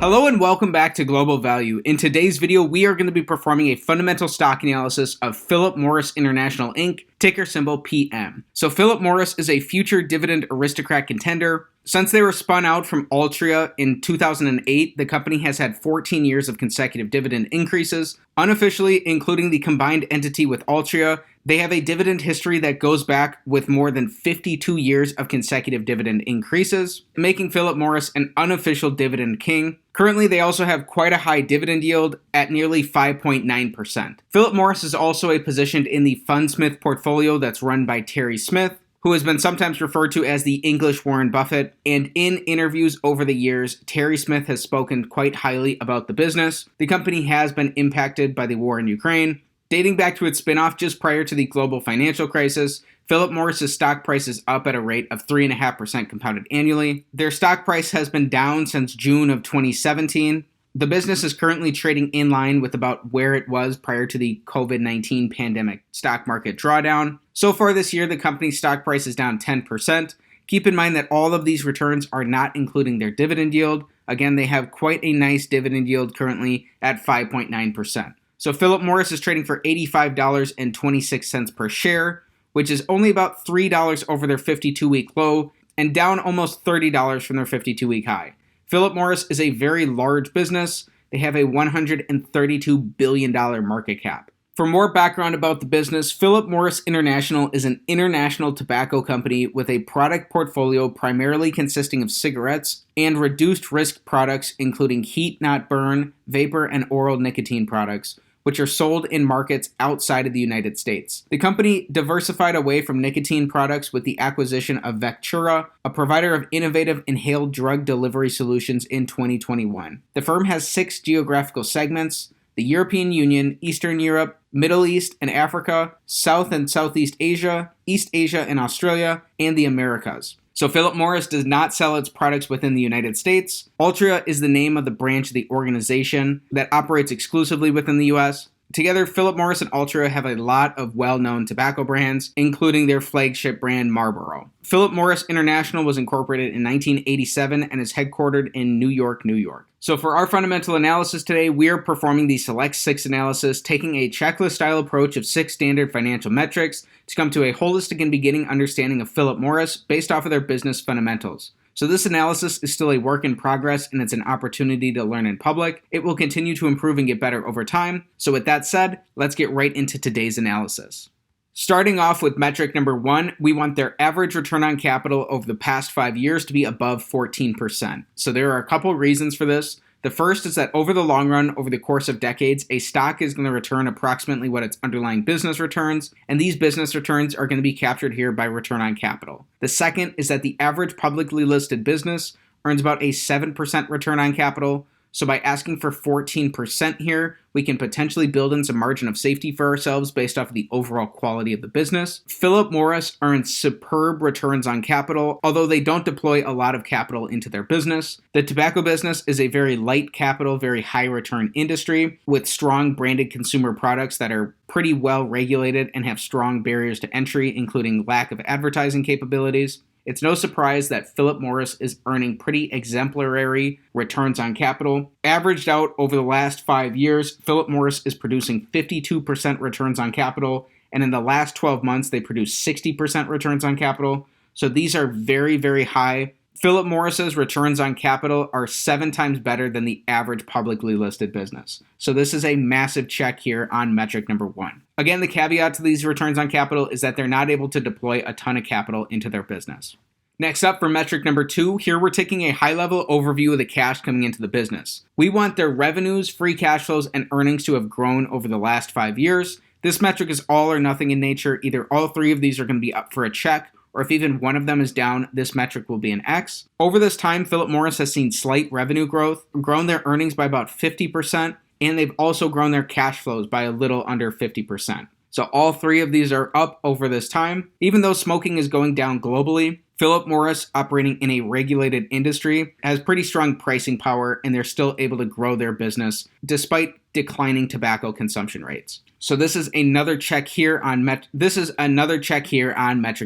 Hello and welcome back to Global Value. In today's video, we are going to be performing a fundamental stock analysis of Philip Morris International Inc., ticker symbol PM. So Philip Morris is a future dividend aristocrat contender. Since they were spun out from Altria in 2008, the company has had 14 years of consecutive dividend increases. Unofficially, including the combined entity with Altria, they have a dividend history that goes back with more than 52 years of consecutive dividend increases, making Philip Morris an unofficial dividend king. Currently, they also have quite a high dividend yield at nearly 5.9%. Philip Morris is also positioned in the Fundsmith portfolio that's run by Terry Smith, who has been sometimes referred to as the English Warren Buffett. And in interviews over the years, Terry Smith has spoken quite highly about the business. The company has been impacted by the war in Ukraine. Dating back to its spinoff just prior to the global financial crisis, Philip Morris's stock price is up at a rate of 3.5% compounded annually. Their stock price has been down since June of 2017. The business is currently trading in line with about where it was prior to the COVID-19 pandemic stock market drawdown. So far this year, the company's stock price is down 10%. Keep in mind that all of these returns are not including their dividend yield. Again, they have quite a nice dividend yield currently at 5.9%. So Philip Morris is trading for $85.26 per share, which is only about $3 over their 52-week low and down almost $30 from their 52-week high. Philip Morris is a very large business. They have a $132 billion market cap. For more background about the business, Philip Morris International is an international tobacco company with a product portfolio primarily consisting of cigarettes and reduced risk products including heat not burn, vapor, and oral nicotine products, which are sold in markets outside of the United States. The company diversified away from nicotine products with the acquisition of Vectura, a provider of innovative inhaled drug delivery solutions, in 2021. The firm has 6 geographical segments: the European Union, Eastern Europe, Middle East and Africa, South and Southeast Asia, East Asia and Australia, and the Americas. So Philip Morris does not sell its products within the United States. Altria is the name of the branch of the organization that operates exclusively within the US. Together, Philip Morris and Altria have a lot of well-known tobacco brands, including their flagship brand Marlboro. Philip Morris International was incorporated in 1987 and is headquartered in New York, New York. So for our fundamental analysis today, we are performing the Select 6 analysis, taking a checklist-style approach of 6 standard financial metrics to come to a holistic and beginning understanding of Philip Morris based off of their business fundamentals. So this analysis is still a work in progress, and it's an opportunity to learn in public. It will continue to improve and get better over time. So with that said, let's get right into today's analysis. Starting off with metric number 1, we want their average return on capital over the past 5 years to be above 14%. So there are a couple reasons for this. The first is that over the long run, over the course of decades, a stock is going to return approximately what its underlying business returns, and these business returns are going to be captured here by return on capital. The second is that the average publicly listed business earns about a 7% return on capital. So by asking for 14% here, we can potentially build in some margin of safety for ourselves based off of the overall quality of the business. Philip Morris earns superb returns on capital, although they don't deploy a lot of capital into their business. The tobacco business is a very light capital, very high return industry with strong branded consumer products that are pretty well regulated and have strong barriers to entry, including lack of advertising capabilities. It's no surprise that Philip Morris is earning pretty exemplary returns on capital. Averaged out over the last 5 years, Philip Morris is producing 52% returns on capital, and in the last 12 months, they produced 60% returns on capital. So these are very, very high. Philip Morris's returns on capital are 7 times better than the average publicly listed business. So this is a massive check here on metric number 1. Again, the caveat to these returns on capital is that they're not able to deploy a ton of capital into their business. Next up for metric number 2, here we're taking a high-level overview of the cash coming into the business. We want their revenues, free cash flows, and earnings to have grown over the last 5 years. This metric is all or nothing in nature. Either all 3 of these are going to be up for a check, or if even one of them is down, this metric will be an X. Over this time, Philip Morris has seen slight revenue growth, grown their earnings by about 50%, and they've also grown their cash flows by a little under 50%. So all 3 of these are up over this time. Even though smoking is going down globally, Philip Morris, operating in a regulated industry, has pretty strong pricing power, and they're still able to grow their business despite declining tobacco consumption rates. So this is another check here on metric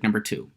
number 2.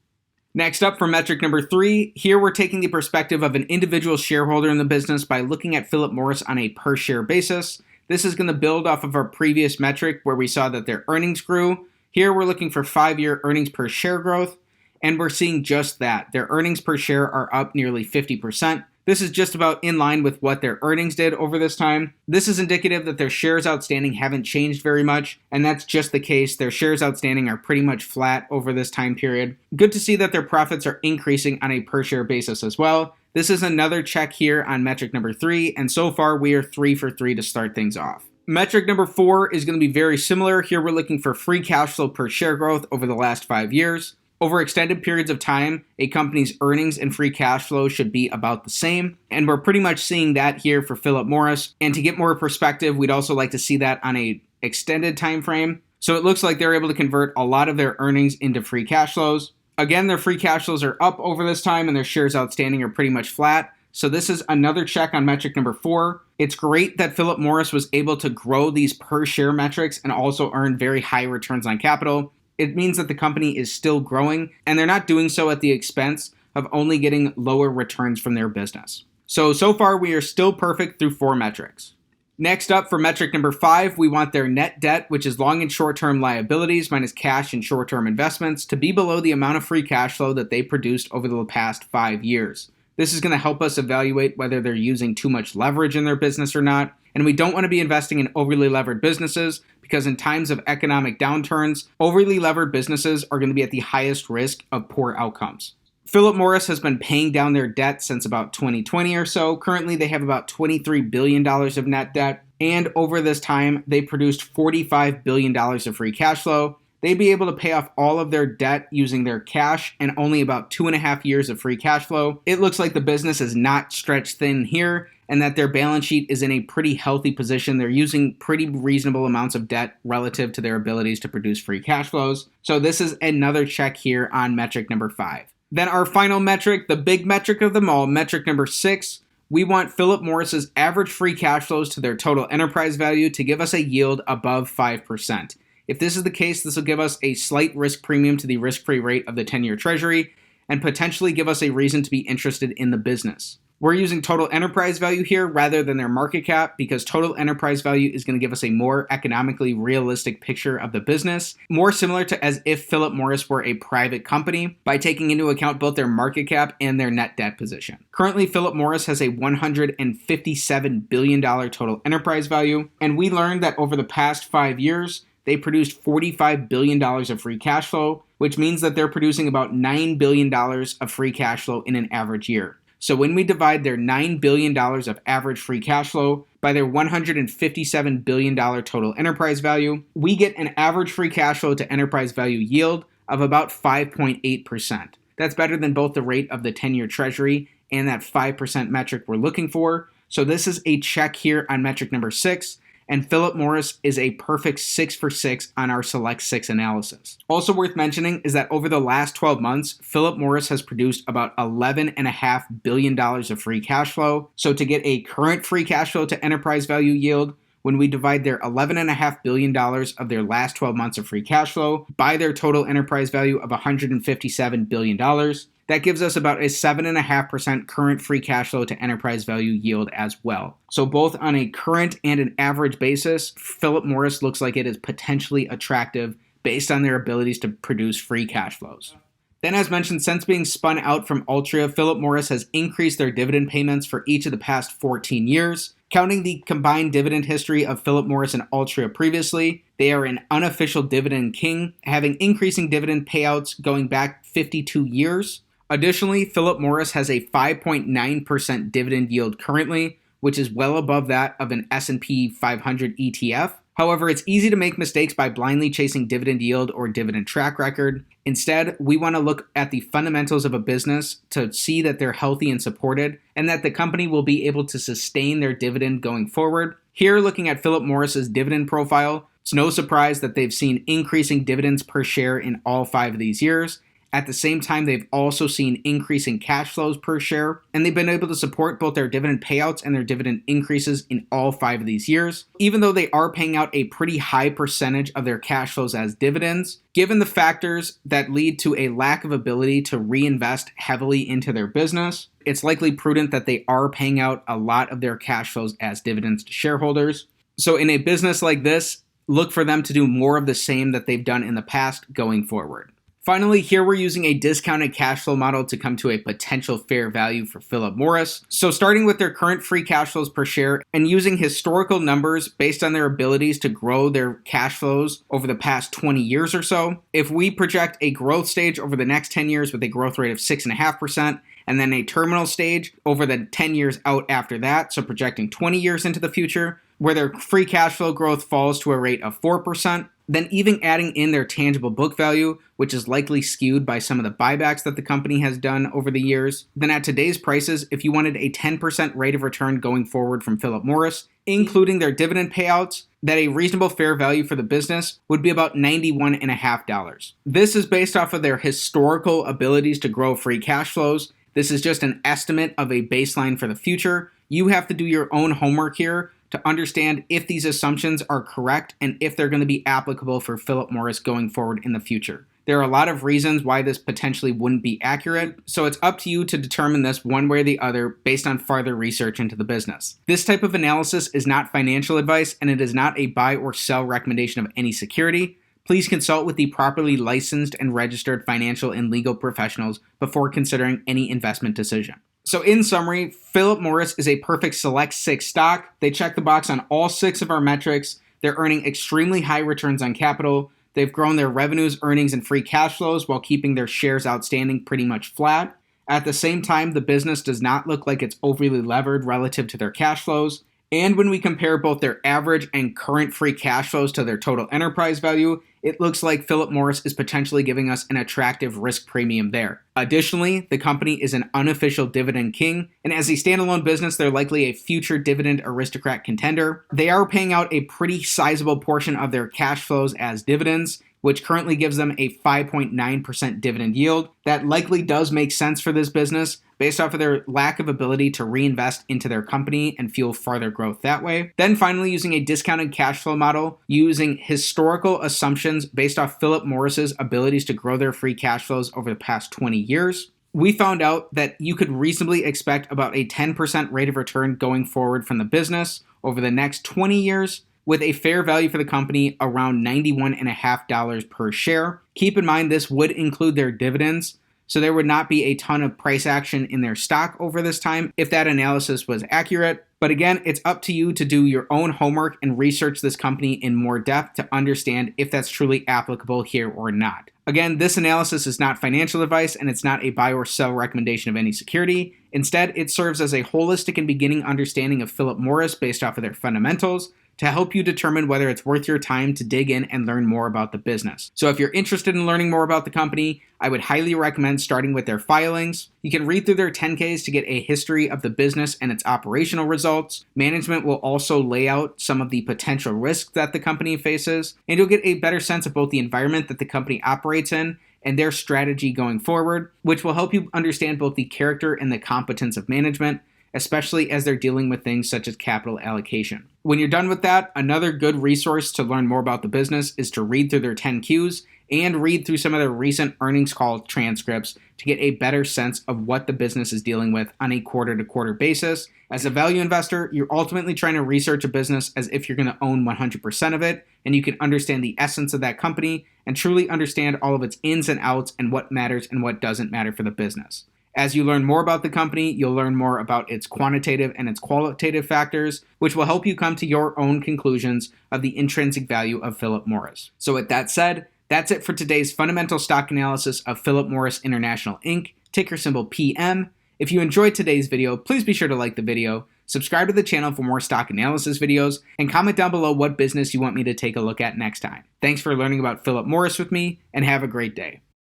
Next up, for metric number 3, here we're taking the perspective of an individual shareholder in the business by looking at Philip Morris on a per share basis. This is going to build off of our previous metric where we saw that their earnings grew. Here we're looking for 5-year earnings per share growth, and we're seeing just that. Their earnings per share are up nearly 50%. This is just about in line with what their earnings did over this time. This is indicative that their shares outstanding haven't changed very much, and that's just the case. Their shares outstanding are pretty much flat over this time period. Good to see that their profits are increasing on a per share basis as well. This is another check here on metric number 3, and so far we are 3 for 3 to start things off. Metric number 4 is going to be very similar. Here we're looking for free cash flow per share growth over the last 5 years. Over extended periods of time, a company's earnings and free cash flow should be about the same, and we're pretty much seeing that here for Philip Morris. And to get more perspective, we'd also like to see that on an extended time frame. So it looks like they're able to convert a lot of their earnings into free cash flows. Again, their free cash flows are up over this time, and their shares outstanding are pretty much flat. So this is another check on metric number 4. It's great that Philip Morris was able to grow these per share metrics and also earn very high returns on capital. It means that the company is still growing, and they're not doing so at the expense of only getting lower returns from their business. So far we are still perfect through 4 metrics. Next up, for metric number 5, we want their net debt, which is long and short-term liabilities minus cash and short-term investments, to be below the amount of free cash flow that they produced over the past 5 years. This is going to help us evaluate whether they're using too much leverage in their business or not, and we don't want to be investing in overly levered businesses because in times of economic downturns, overly levered businesses are going to be at the highest risk of poor outcomes. Philip Morris has been paying down their debt since about 2020 or so. Currently, they have about $23 billion of net debt, and over this time, they produced $45 billion of free cash flow. They'd be able to pay off all of their debt using their cash and only about 2.5 years of free cash flow. It looks like the business is not stretched thin here and that their balance sheet is in a pretty healthy position. They're using pretty reasonable amounts of debt relative to their abilities to produce free cash flows. So this is another check here on metric number 5. Then our final metric, the big metric of them all, metric number 6, we want Philip Morris's average free cash flows to their total enterprise value to give us a yield above 5%. If this is the case, this will give us a slight risk premium to the risk-free rate of the 10-year treasury and potentially give us a reason to be interested in the business. We're using total enterprise value here rather than their market cap because total enterprise value is going to give us a more economically realistic picture of the business, more similar to as if Philip Morris were a private company by taking into account both their market cap and their net debt position. Currently, Philip Morris has a $157 billion total enterprise value, and we learned that over the past 5 years, they produced $45 billion of free cash flow, which means that they're producing about $9 billion of free cash flow in an average year. So when we divide their $9 billion of average free cash flow by their $157 billion total enterprise value, we get an average free cash flow to enterprise value yield of about 5.8%. That's better than both the rate of the 10-year treasury and that 5% metric we're looking for. So this is a check here on metric number 6. And Philip Morris is a perfect 6 for 6 on our Select 6 analysis. Also worth mentioning is that over the last 12 months, Philip Morris has produced about $11.5 billion of free cash flow. So to get a current free cash flow to enterprise value yield, when we divide their $11.5 billion of their last 12 months of free cash flow by their total enterprise value of $157 billion, that gives us about a 7.5% current free cash flow to enterprise value yield as well. So both on a current and an average basis, Philip Morris looks like it is potentially attractive based on their abilities to produce free cash flows. Then as mentioned, since being spun out from Altria, Philip Morris has increased their dividend payments for each of the past 14 years. Counting the combined dividend history of Philip Morris and Altria previously, they are an unofficial dividend king, having increasing dividend payouts going back 52 years. Additionally, Philip Morris has a 5.9% dividend yield currently, which is well above that of an S&P 500 ETF. However, it's easy to make mistakes by blindly chasing dividend yield or dividend track record. Instead, we want to look at the fundamentals of a business to see that they're healthy and supported, and that the company will be able to sustain their dividend going forward. Here, looking at Philip Morris's dividend profile, it's no surprise that they've seen increasing dividends per share in all 5 of these years, At the same time, they've also seen increasing cash flows per share, and they've been able to support both their dividend payouts and their dividend increases in all 5 of these years. Even though they are paying out a pretty high percentage of their cash flows as dividends, given the factors that lead to a lack of ability to reinvest heavily into their business, it's likely prudent that they are paying out a lot of their cash flows as dividends to shareholders. So in a business like this, look for them to do more of the same that they've done in the past going forward. Finally, here we're using a discounted cash flow model to come to a potential fair value for Philip Morris. So starting with their current free cash flows per share and using historical numbers based on their abilities to grow their cash flows over the past 20 years or so, if we project a growth stage over the next 10 years with a growth rate of 6.5%, and then a terminal stage over the 10 years out after that, so projecting 20 years into the future, where their free cash flow growth falls to a rate of 4%, then even adding in their tangible book value, which is likely skewed by some of the buybacks that the company has done over the years, then at today's prices, if you wanted a 10% rate of return going forward from Philip Morris, including their dividend payouts, that a reasonable fair value for the business would be about $91.50. This is based off of their historical abilities to grow free cash flows. This is just an estimate of a baseline for the future. You have to do your own homework here to understand if these assumptions are correct and if they're going to be applicable for Philip Morris going forward in the future. There are a lot of reasons why this potentially wouldn't be accurate, so it's up to you to determine this one way or the other based on further research into the business. This type of analysis is not financial advice, and it is not a buy or sell recommendation of any security. Please consult with the properly licensed and registered financial and legal professionals before considering any investment decision. So in summary, Philip Morris is a perfect select 6 stock. They check the box on all 6 of our metrics. They're earning extremely high returns on capital. They've grown their revenues, earnings, and free cash flows while keeping their shares outstanding pretty much flat. At the same time, the business does not look like it's overly levered relative to their cash flows. And when we compare both their average and current free cash flows to their total enterprise value, it looks like Philip Morris is potentially giving us an attractive risk premium there. Additionally, the company is an unofficial dividend king, and as a standalone business, they're likely a future dividend aristocrat contender. They are paying out a pretty sizable portion of their cash flows as dividends, which currently gives them a 5.9% dividend yield. That likely does make sense for this business based off of their lack of ability to reinvest into their company and fuel further growth that way. Then finally, using a discounted cash flow model, using historical assumptions based off Philip Morris's abilities to grow their free cash flows over the past 20 years, we found out that you could reasonably expect about a 10% rate of return going forward from the business over the next 20 years, with a fair value for the company around $91.50 per share. Keep in mind this would include their dividends, so there would not be a ton of price action in their stock over this time if that analysis was accurate. But again, it's up to you to do your own homework and research this company in more depth to understand if that's truly applicable here or not. Again, this analysis is not financial advice and it's not a buy or sell recommendation of any security. Instead, it serves as a holistic and beginning understanding of Philip Morris based off of their fundamentals, to help you determine whether it's worth your time to dig in and learn more about the business. So if you're interested in learning more about the company, I would highly recommend starting with their filings. You can read through their 10Ks to get a history of the business and its operational results. Management will also lay out some of the potential risks that the company faces, and you'll get a better sense of both the environment that the company operates in and their strategy going forward, which will help you understand both the character and the competence of management, especially as they're dealing with things such as capital allocation. When you're done with that, another good resource to learn more about the business is to read through their 10Qs and read through some of their recent earnings call transcripts to get a better sense of what the business is dealing with on a quarter-to-quarter basis. As a value investor, you're ultimately trying to research a business as if you're going to own 100% of it, and you can understand the essence of that company and truly understand all of its ins and outs and what matters and what doesn't matter for the business. As you learn more about the company, you'll learn more about its quantitative and its qualitative factors, which will help you come to your own conclusions of the intrinsic value of Philip Morris. So with that said, that's it for today's fundamental stock analysis of Philip Morris International Inc., ticker symbol PM. If you enjoyed today's video, please be sure to like the video, subscribe to the channel for more stock analysis videos, and comment down below what business you want me to take a look at next time. Thanks for learning about Philip Morris with me, and have a great day.